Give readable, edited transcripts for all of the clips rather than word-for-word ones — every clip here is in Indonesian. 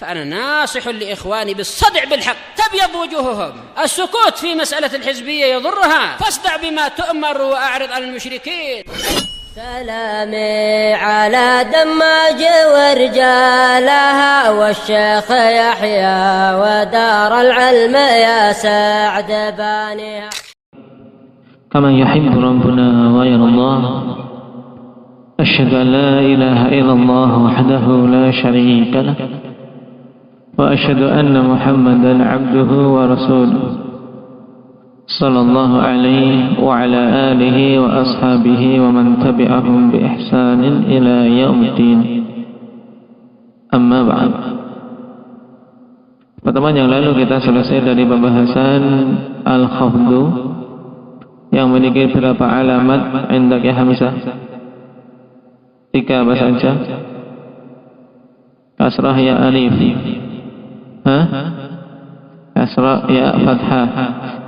فأنا ناصح لإخواني بالصدع بالحق تبيض وجوههم. السكوت في مسألة الحزبية يضرها، فاصدع بما تؤمر وأعرض عن المشركين. سلامي على دماج ورجالها والشيخ يحيى ودار العلم يا سعد بانيها. كما يحب ربنا ويرضى. أشهد أن لا إله إلا الله وحده لا شريك له وأشهد أن محمدا عبده ورسوله صلى الله عليه وعلى آله وأصحابه ومن تبعهم بإحسان إلى يوم الدين. Amma ba'd. Pertemuan yang lalu kita selesai dari pembahasan al-khafdu yang memiliki beberapa alamat. Indak ya Hamzah? 3 apa saja? Kasrah ya alif, kasrah ya fathah.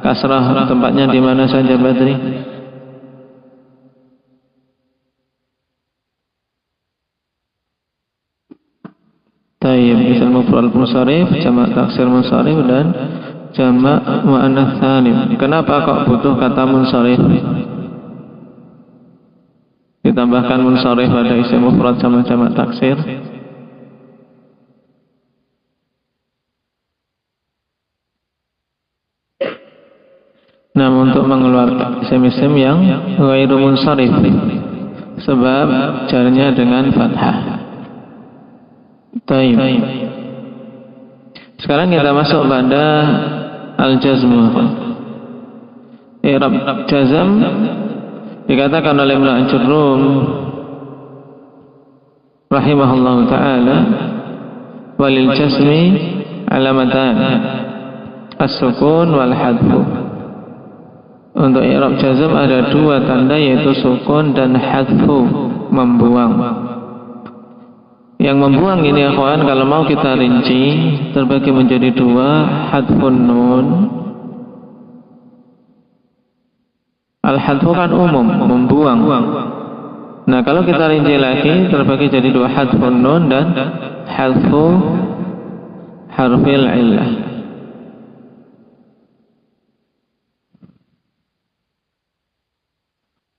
Kasrah tempatnya di mana saja Badri? Tayyib, ism mufrad munsharif, jamak taksir munsharif dan jamak muannats salim. Kenapa kok butuh kata munsharif? Ditambahkan munsharif pada ism mufrad sama jamak taksir. Nah, untuk mengeluarkan isim-isim yang ghairu munsharif, sebab jarnya dengan fathah. Taib. Sekarang kita masuk pada al-jazmu. I'rab jazm dikatakan oleh Ibnu Ajurrum rahimahullahu taala, walil jazmi alamatan as-sukun wal hadfu. Untuk i'rab jazm ada 2 tanda, yaitu sukun dan hadfu, membuang. Yang membuang ini akhwan, kalau mau kita rinci terbagi menjadi 2. Hadfun nun. Al-hadfu kan umum, membuang. Nah, kalau kita rinci lagi terbagi jadi 2, hadfun nun dan hadfu harfil illah.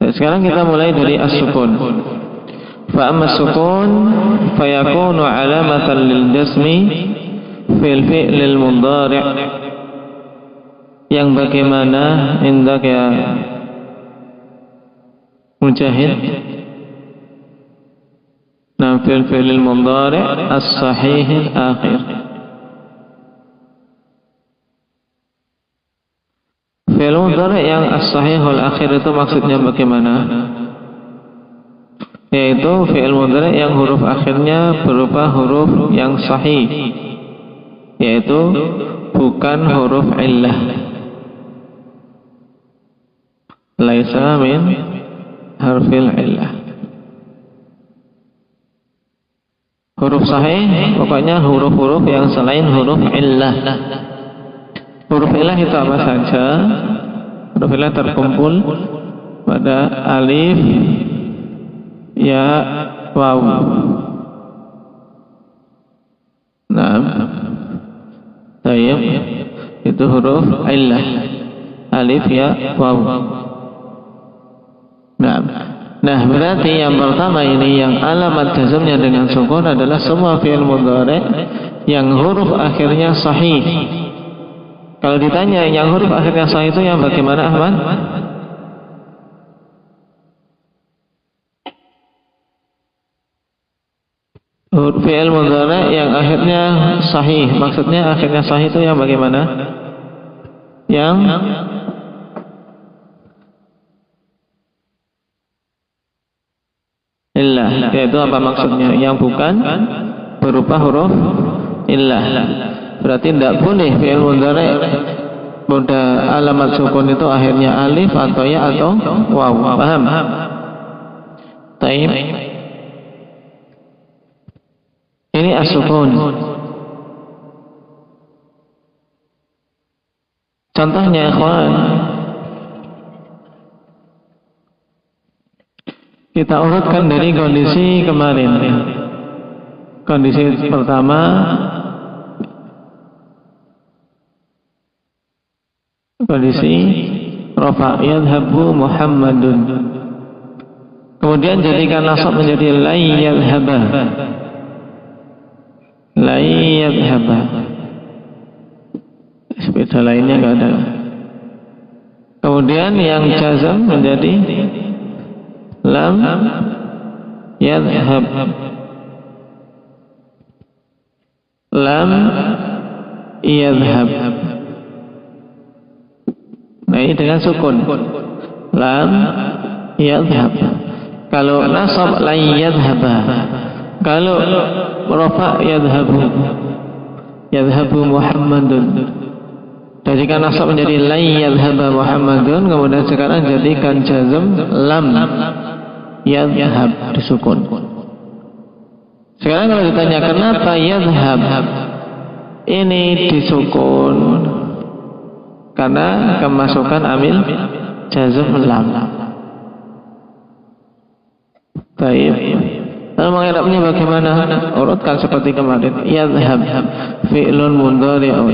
Sekarang kita mulai dari as-sukun. Fa amma as-sukun fayakunu alamatan lil jazmi fil fi'lil mudhari'. Yang bagaimana indak ya Mujahid? Nah, fil fi'lil mudhari' as-sahih al-akhir. Fi'il mudhari' yang as-sahihul akhir itu maksudnya bagaimana? Yaitu fi'il mudhari' yang huruf akhirnya berupa huruf yang sahih, yaitu bukan huruf illah. Laisa min harfil illah. Huruf sahih pokoknya huruf-huruf yang selain huruf illah. Huruf ilah itu apa saja? Huruf ilah terkumpul pada alif, ya, waw. Nah, tayyib, itu huruf ilah. Alif, ya, waw. Nah, berarti yang pertama ini yang alamat jazmnya dengan sukun adalah semua fi'il mudhari' yang huruf akhirnya sahih. Kalau ditanya yang huruf akhirnya sahih itu yang bagaimana, Ahmad? Huruf fi'il mudhari' yang akhirnya sahih, maksudnya akhirnya sahih itu yang bagaimana? Yang illah, yaitu apa maksudnya? Yang bukan berupa huruf illah. Berarti tidak boleh fi'il mudhari' pada alamat sukun itu akhirnya alif atau ya atau waw. Paham? Taib. Ini as-sukun. Contohnya, ikhwan, kita urutkan dari kondisi kemarin. Kondisi pertama kondisi rafa, yadhhabu Muhammadun. Kemudian jadikan nasab menjadi la yadhhaba, la yadhhaba. Sepeda lainnya enggak ada. Kemudian yang jazam menjadi lam yadhhab, lam yadhhab. Nah, ini dengan sukun, lam yadhhab. Kalau nasab la yadhhaba, kalau rafa yadhhabu, yadhhabu Muhammadun. Jadikan nasab menjadi la yadhhaba Muhammadun. Kemudian sekarang jadikan jazm lam yadhhab disukun. Sekarang kalau ditanya kenapa yadhhab ini disukun, karena kemasukan amil jazm lam. Baik. Lalu mengirabnya bagaimana? Urutkan seperti kemarin. Yadhhab fi'lun mudhari'un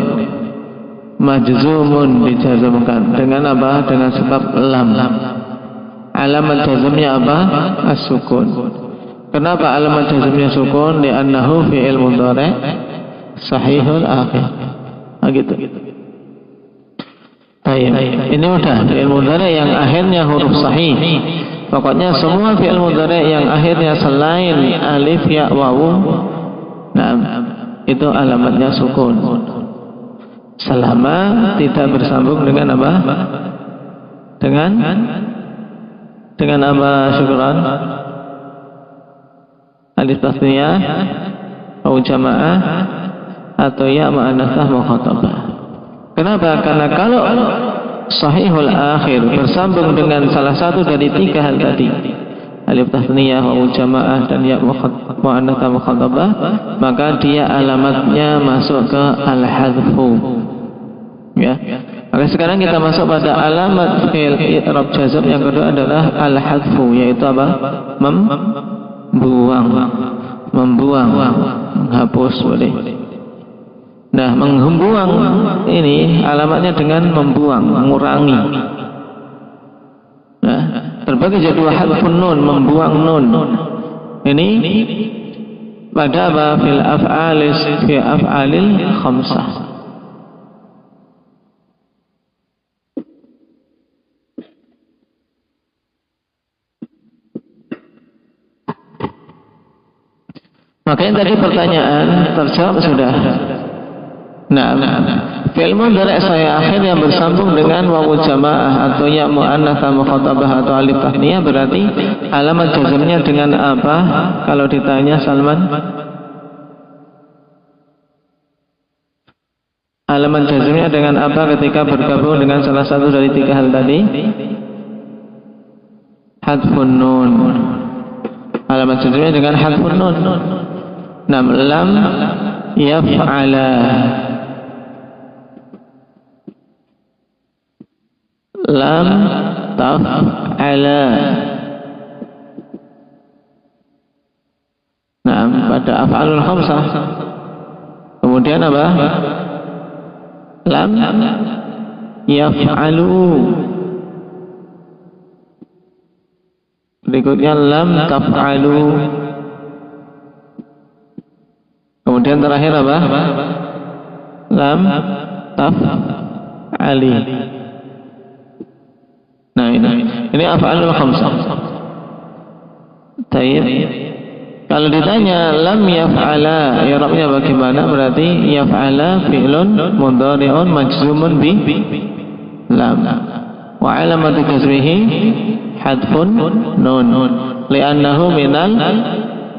majzumun, dijazmkan dengan apa? Dengan sebab lam. Alamat jazmnya apa? As-sukun. Kenapa alamat jazmnya sukun? Li'annahu fi'il mudhari' sahihul akhir. Begitu. Baik. Ini udah fi'il mudhari' yang akhirnya huruf sahih. Pokoknya semua fi'il mudhari' yang akhirnya selain alif, ya, wawu, nah, itu alamatnya sukun. Selama tidak bersambung dengan apa? Dengan apa, syukran? Alif tasniyah, wawu jamaah, atau ya ma'anatsah mukhatabah. Kenapa? Karena kalau sahihul akhir bersambung dengan salah satu dari tiga hal tadi, alif tasniyah, wawu jamaah, dan ya mu'annatsah mukhatabah, maka dia alamatnya masuk ke al-hadzfu. Ya. Maka sekarang kita masuk pada alamat fi'il i'rab jazm yang kedua adalah al-hadzfu, yaitu apa? Membuang, menghapus boleh. Nah, membuang ini alamatnya dengan membuang, mengurangi. Nah, terbagi jadi dua hadfun nun, membuang nun. Ini pada apa? Fi af'alil khamsah. Makanya tadi pertanyaan terjawab sudah. Nah, fi'il mudhari' saya akhir yang bersambung dengan wawu jamaah atau ya mu'annatsah mukhatabah atau alif tasniyah, berarti alamat jazmnya dengan apa? Kalau ditanya Salman, alamat jazmnya dengan apa ketika bergabung dengan salah satu dari tiga hal tadi? Hadfun nun. Alamat jazmnya dengan hadfun nun. Nam lam yaf'ala, lam taf'ala. Nah, pada af'alul khamsah. Kemudian apa? Lam yaf'alu. Berikutnya lam taf'alu. Kemudian terakhir apa? Lam taf'ali. Nah, ini af'alul khamsah. Tayyib. Kalau ditanya lam yaf'ala, i'rabnya bagaimana? Berarti yaf'ala fi'lun mudhari'un majzumun bi lam. Wa 'alamatu jazmihi hadfun nun. Li'annahu minal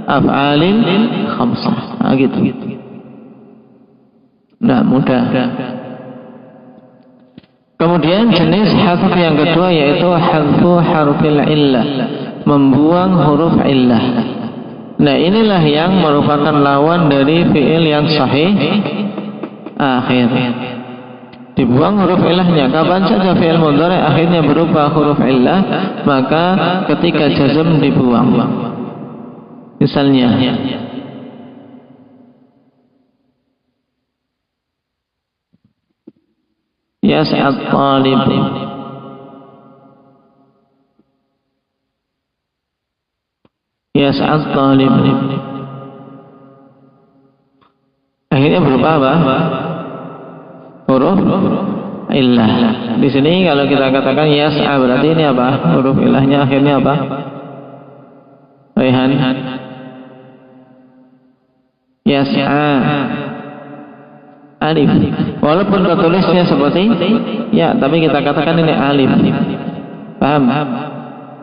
af'alil khamsah. Nah, gitu. Nah, mudah. Kemudian jenis hadf yang kedua yaitu hadfu harfil illah, membuang huruf illah. Nah, inilah yang merupakan lawan dari fi'il yang sahih akhir. Dibuang huruf illahnya. Kapan saja fi'il mudhari' akhirnya berupa huruf illah, maka ketika jazm dibuang. Misalnya yas'ad talib. Yas'ad talib. Akhirnya berupa apa? Huruf illah. Di sini kalau kita katakan yas'a berarti ini apa? Huruf illahnya akhirnya apa? Rehan. Yas'a alif. Walaupun tertulisnya seperti ya, tapi kita katakan ini alif. Paham?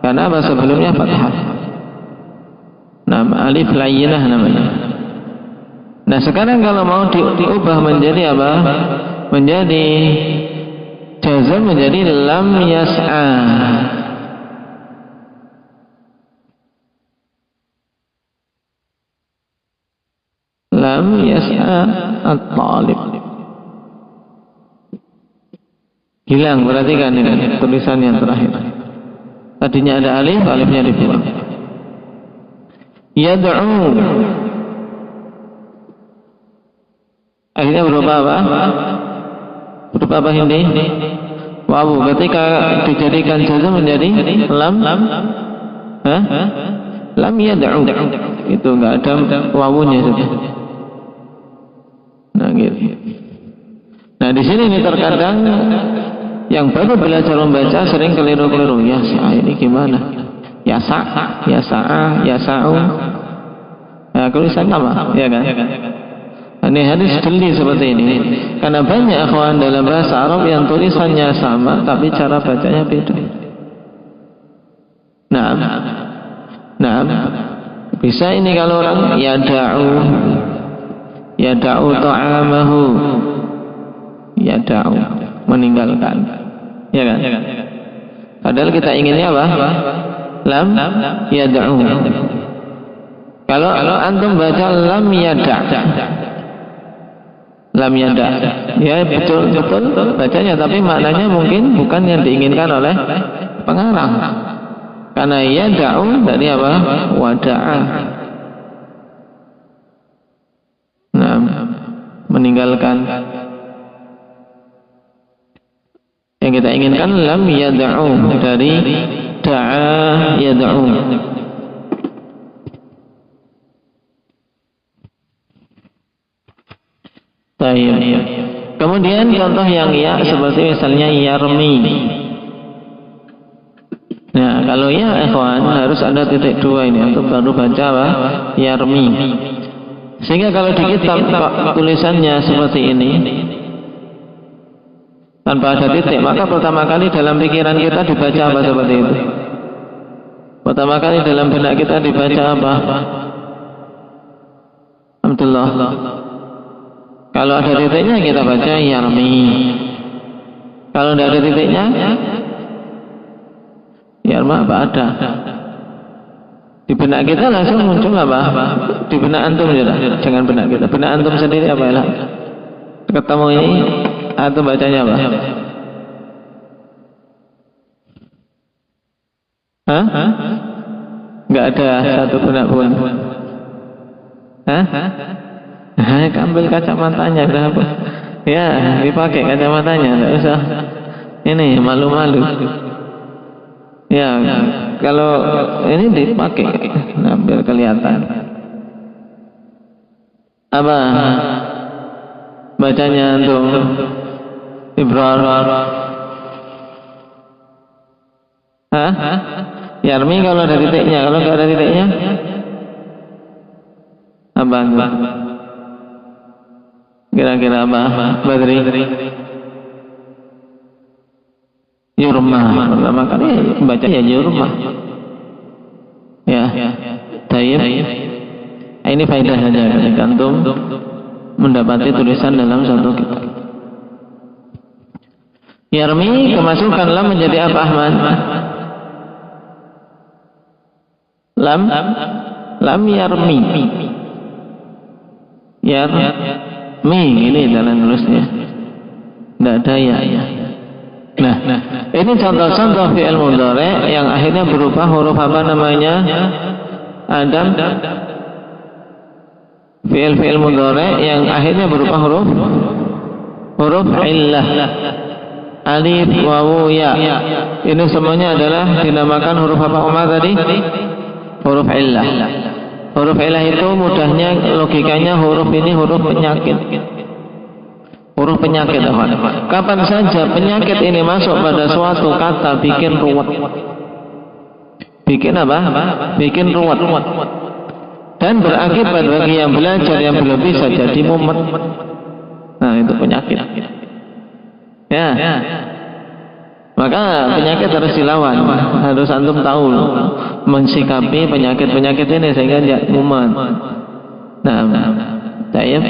Karena apa? Sebelumnya fathah. Nama alif layyinah namanya. Nah sekarang kalau mau diubah menjadi apa? Menjadi jazam, menjadi lam yas'a. Lam yas'a at-talib. Hilang, perhatikan ini tulisan yang terakhir. Tadinya ada alif, alifnya dibuang. Yad'u. Akhirnya berupa apa? Berupa apa ini? Wawu. Ketika dijadikan jazam menjadi lam. Hah? Lam yad'u. Itu enggak ada wawunya saja. Nah gitu. Nah di sini nih terkadang yang baru belajar membaca sering keliru-keliru. Ya ini gimana? Yasa, yasa'a, yasa'u. Nah tulisan sama, ya kan? Ini hadis jeli seperti ini. Karena banyak akhwan dalam bahasa Arab yang tulisannya sama tapi cara bacanya beda. Nah, bisa ini kalau orang yada'u ta'amahu, yada'u meninggalkan, ya kan? Padahal kita inginnya apa? Lam yada'u. Kalau antum baca lam yada', lam yada, ya betul bacanya, tapi maknanya mungkin bukan yang diinginkan oleh pengarang. Karena yada'u dari apa? Wada'a. Nah, meninggalkan. Yang kita inginkan lam yada'u dari da'a yada'u. Baik. Kemudian contoh yang ya seperti misalnya yarmi. Nah, kalau ya ikhwan harus ada titik dua ini untuk baru baca apa? Yarmi. Sehingga kalau di kitab tulisannya seperti ini tanpa ada titik, maka pertama kali dalam pikiran kita dibaca apa seperti itu? Pertama kali dalam benak kita dibaca apa? Alhamdulillah. Kalau ada titiknya kita baca yarmi. Kalau tidak ada titiknya, yarma apa ada? Di benak kita langsung muncul apa? Di benak antum saja, jangan benak kita. Benak antum sendiri apa ya? Ketemu ini, antum bacanya apa? Hah? Enggak ada satu benak pun. Hah? Ambil kacamatanya, kenapa? Ya, dipakai kacamatanya, tidak usah. Ini malu-malu. Ya, kalau ini dipakai, biar kelihatan. Apa bacanya untuk Ibrar? Hah? Yarmi kalau ada titiknya, kalau nggak ada titiknya, apa? Kira-kira apa? Badri? Yurma. Pertama kali baca ya yurma. Ya. Tayyib. Ini faedah saja ketika antum mendapati tulisan dalam satu kitab. Yarmi kemasukan lam menjadi apa Ahmad? Lam yarmi. Mi ini jalan nulisnya. Tidak ada ya. Nah, ini contoh-contoh fi'il mudhari' yang akhirnya berupa huruf apa namanya? Adam. Fi'il mudhari' yang akhirnya berupa huruf illah. alif, wawu, ya. Ini semuanya adalah dinamakan huruf apa Umar tadi? Huruf illah. Huruf illah itu mudahnya logikanya huruf ini huruf penyakit. Huruf penyakit apa? Kapan saja penyakit ini masuk pada suatu kata bikin ruwet. Bikin apa? Bikin ruwet. Dan berakibat bagi yang belajar yang belum bisa jadi mumet. Nah, itu penyakit. Ya. Maka penyakit harus dilawan. Harus antum tahu mensikapi penyakit-penyakit ini sehingga tidak mumet. Nah, tayyib.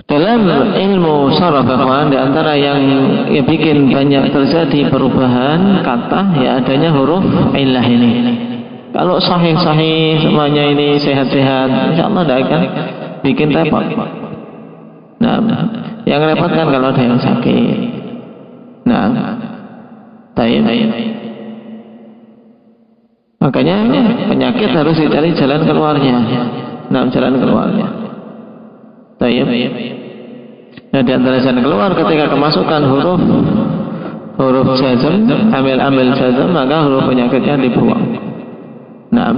Dalam ilmu sharaf di antara yang bikin banyak terjadi perubahan kata ya adanya huruf illah ini. Kalau sahih-sahih semuanya ini sehat-sehat, insyaallah tidak akan bikin repot. Nah, yang repot kan kalau ada yang sakit. Nah, tayyib. Makanya penyakit harus dicari jalan keluarnya. Nah, jalan keluarnya. Tayyib. Nah, di antara jalan keluar ketika kemasukan huruf jazm, amil jazm, maka huruf penyakitnya dibuang. Naam,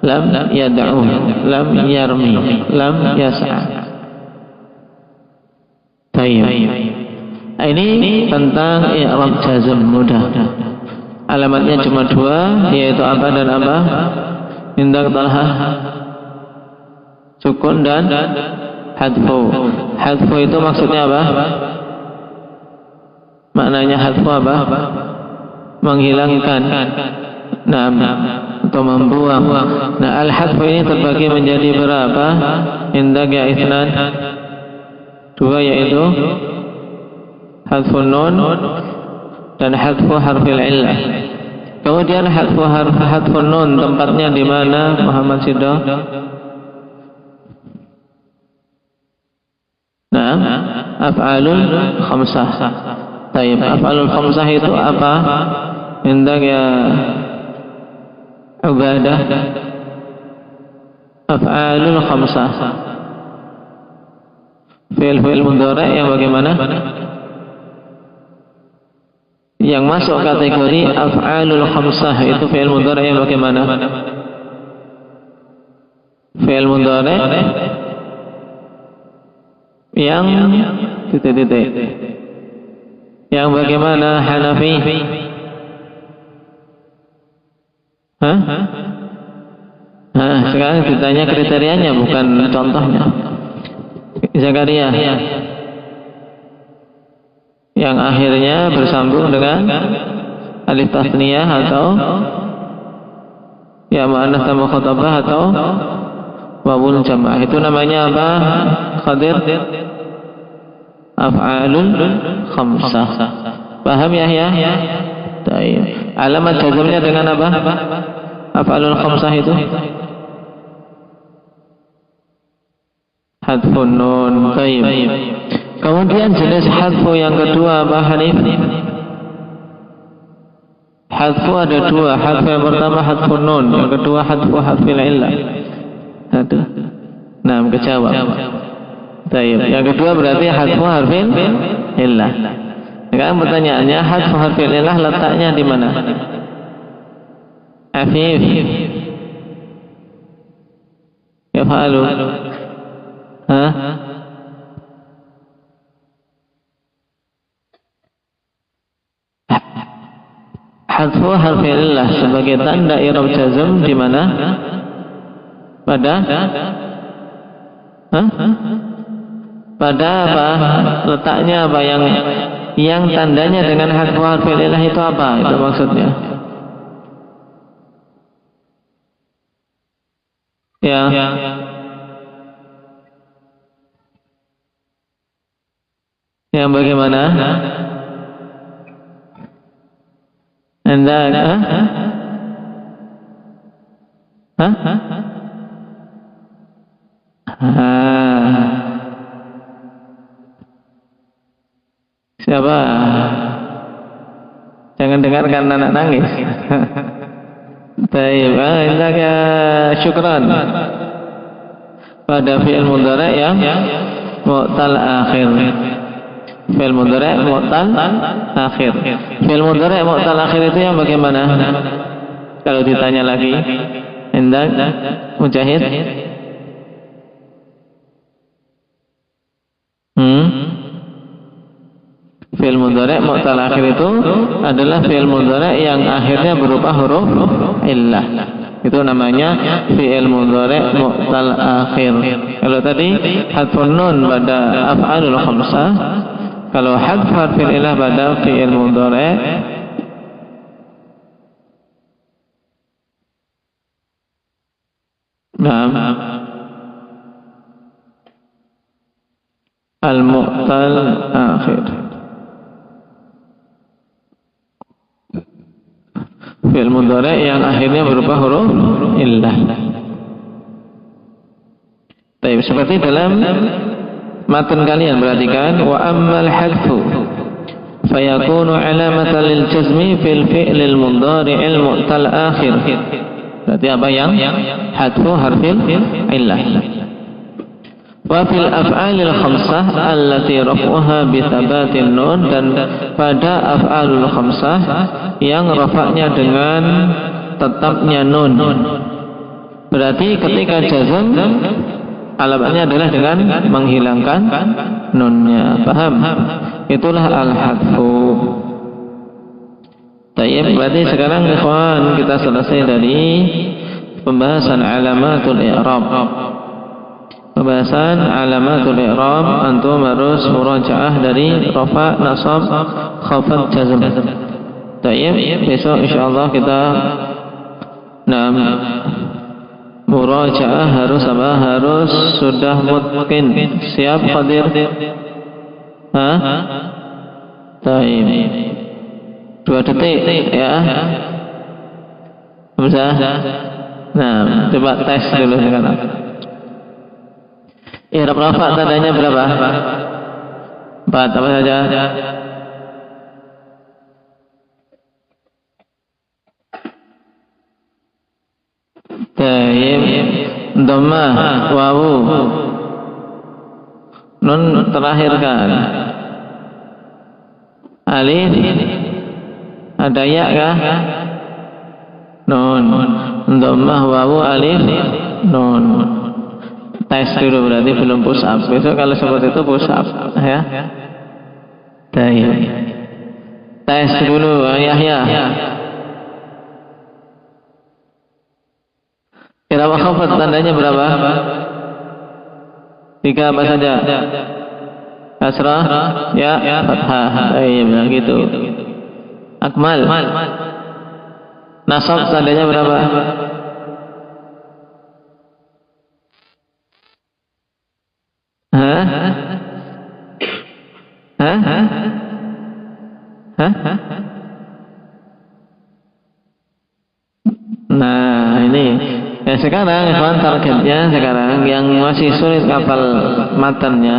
lam yad'u, lam yarmi, lam yas'a. Tayyib. Ini tentang i'rab jazm mudah. Alamatnya cuma dua, yaitu apa dan apa? Indah talha, sukun dan hadfu. Hadfu itu maksudnya apa? Maknanya hadfu apa? Menghilangkan. Naam, atau membuang. Nah, al-hadfu ini terbagi menjadi berapa? Indah ya itsnan. Dua, yaitu hadfun nun dan hadfu harfil illah. Kemudian hadfun nun tempatnya di mana Muhammad Sido? Nah, af'alul khamsah. Tayyib, af'alul khamsah itu apa? Indah ya Ubadah. Af'alul khamsah. Fi'il mudhari' yang bagaimana? Yang masuk kategori af'alul khamsah itu fi'il mudhari' yang bagaimana? Fi'il mudhari' yang titik-titik. Yang bagaimana Hanafi? Hah? Nah, sekarang ditanya kriterianya bukan contohnya. Zakaria yang akhirnya bersambung dengan alif tasniyah atau ya muannats dan mukhatabah atau wawul jamaah, itu namanya apa? Khadir? Af'alul khamsah. Paham ya? Tayyib. Alamat jazmnya dengan apa? Af'alul khamsah itu hadfun nun. Tayyib. Kemudian jenis hadfu yang kedua apa Hanif? Hadfu ada dua. Hadfu yang pertama hadfun nun, yang kedua hadfu harfil illah. Aduh. Nah, kejawab. Tayyib. Yang kedua berarti hadfu harfil illah. Sekarang pertanyaannya, hadfu harfil illah letaknya di mana? Afif. Ya fa'alu. Hah? Hadfu harfil illah sebagai tanda i'rab jazm di mana? Pada? Hah? Pada apa? Letaknya apa yang tandanya dengan hadfu harfil illah itu apa? Itu maksudnya. Ya. Yang bagaimana? Anda siapa? Jangan dengarkan anak nangis. Baik, indahnya syukran pada fi'il mudhari' yang mu'tal akhir. Fi'il mudhari' mu'tal akhir. Fi'il mudhari' mu'tal akhir itu yang bagaimana? Kalau ditanya lagi, Indak, Mujahid? Fi'il mudhari' mu'tal akhir itu adalah fi'il mudhari' yang akhirnya berupa huruf illah. Itu namanya fi'il mudhari' mu'tal akhir. Kalau tadi hadfun nun pada af'alul khamsah, kalau hadf harfil illah pada fi'il mudhari' al-mu'tal akhir. Fi'il mudhari' yang akhirnya berupa huruf illah. Baik, seperti dalam matan kalian perhatikan, wa ammal hadfu fayakunu alamatan lil jazmi fil fi'lil mudhari'il mu'tal akhir. Berarti apa yang hadfu harfil illah. Wa fil af'alil khamsah allati raf'uha bi thabatin nun, dan pada af'alul khamsah yang rafa'nya dengan tetapnya nun. Berarti ketika jazm alamatnya adalah dengan menghilangkan nunnya. Paham? Itulah al-hadfu. Tayyib, berarti sekarang ikhwan kita selesai dari pembahasan alamatul i'rab. Pembahasan alamatul i'rab, antum harus murajaah dari rafa, nasab, khafad, jazm. Tayyib, besok insyaallah kita murajaah harus apa? Harus sudah mungkin. Siap hadir? Tayyib. 2 detik ya. Bisa? Nah, coba tes dulu sekarang. I'rab rafa tandanya berapa? 4, apa saja? Tayyib. Dhammah, wawu, nun terakhirkan, alif, ada ya kah? Nun. Dhammah, wawu, alif, nun. Tes dulu, berarti belum push up. Besok kalau seperti itu push up ya. Tayyib. Tes dulu Yahya. I'rab khafad tandanya berapa? 3 apa saja? Kasrah, ya, fathah. Iya, gitu. Akmal. Nasab tandanya berapa? Nah, ini ya. Sekarang ikhwan, targetnya sekarang yang masih sulit hafal matannya,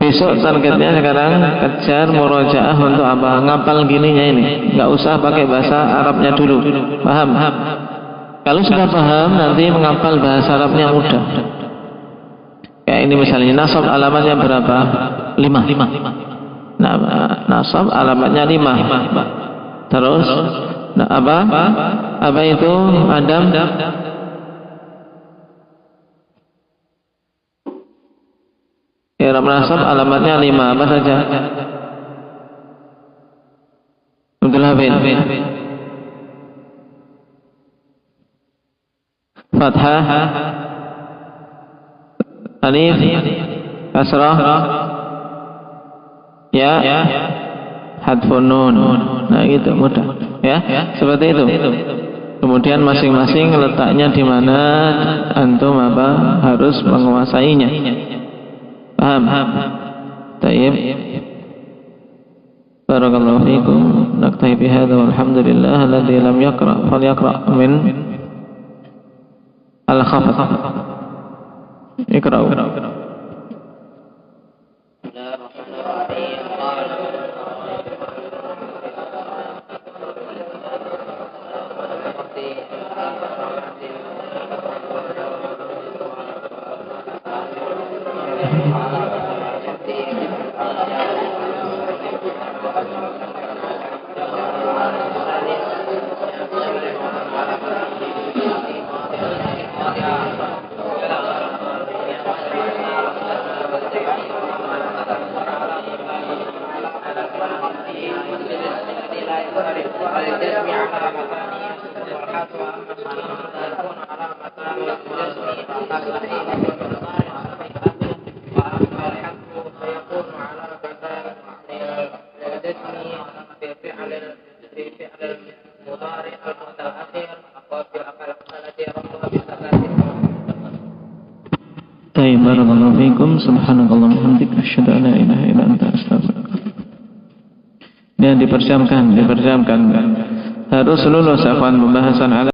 besok targetnya sekarang kejar murojaah untuk apa? Ngapal gininya ini, nggak usah pakai bahasa Arabnya dulu. Paham? Kalau sudah paham, nanti menghafal bahasa Arabnya mudah. Kayak ini misalnya, nasab alamatnya berapa? 5. Nah, nasab alamatnya 5. Terus nah, apa itu Adam? I'rab nasab alamatnya 5, apa saja? Abdul Habib. Fathah, alif, kasrah, ya, hadfun nun. Nah, gitu mudah ya, seperti itu. Kemudian masing-masing letaknya di mana antum apa harus menguasainya. Paham? Tayyib. Barakallahu fiikum. Naktafi bihadza walhamdulillah alladzi lam yaqra falyaqra min al-khafd. Iqra'u. Seperti Baik, barakallahu fiikum, subhanakallah hamdik, asyhadu an la ilaha illa anta astaghfiruka. Dan dipersiapkan harus lulus akhwan pembahasan